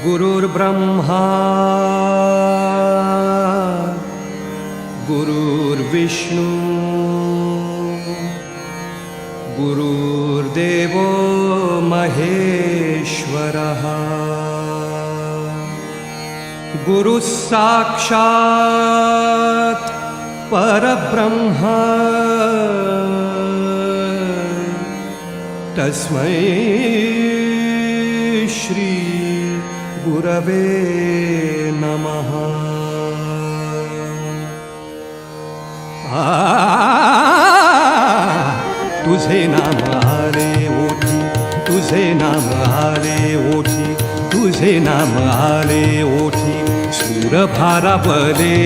गुरुर्ब्रह्मा गुरुर्विष्णु गुरुर्देवो महेश्वरः गुरुः साक्षात् परब्रह्म तस्मै श्री गुरवे नमः। तुझे नाम आले ओठी, तुझे नाम आले ओठी, तुझे नाम आले ओठी, सूर भारावले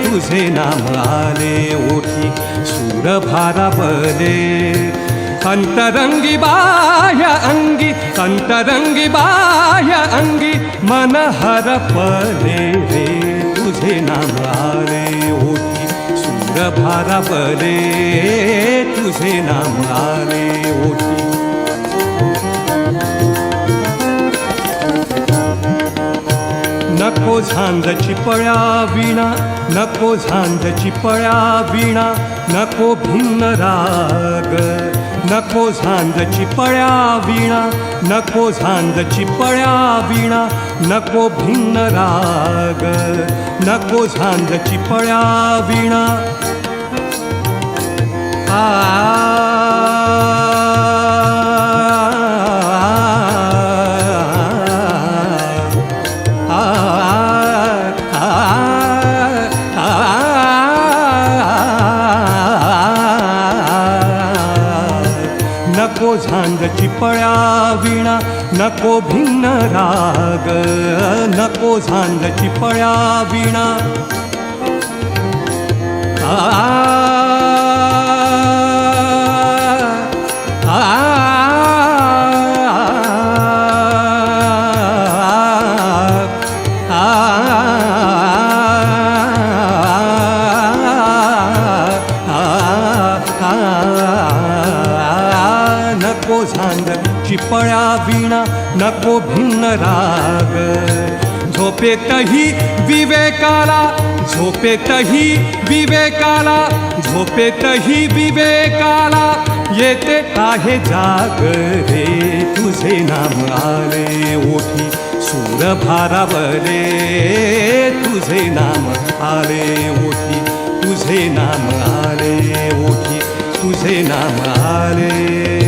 तुझे नाम आले ओठी, सूर भारावले अंतरंगी बाह्य अंगी, अंतरंगी बाह्य अंगी मन हरपले रे तुझे नाम आले ओठी, सूर भारावले तुझे नाम आले ओठी। नको झांजची पळ्या विणा, नको झांजची पळ्या विणा, नको भिन्न राग, नको झांजची पळ्या विणा, नको झांजची पळ्या विणा, नको भिन्न राग, नको झांजची पळ्या विणा। नको झांजची पळ्या विणा, नको भिन्न राग, नको झांजची पळ्या विणा। नको झांजची पळ्या विणा, नको भिन्न राग, झोपेतही विवेकाला, झोपेतही विवेकाला, झोपेतही विवेकाला येते आहे जाग रे तुझे नाम आले ओठी, सूर भारावले तुझे नाम आले ओठी, तुझे नाम आले ओठी, तुझे नाम आले।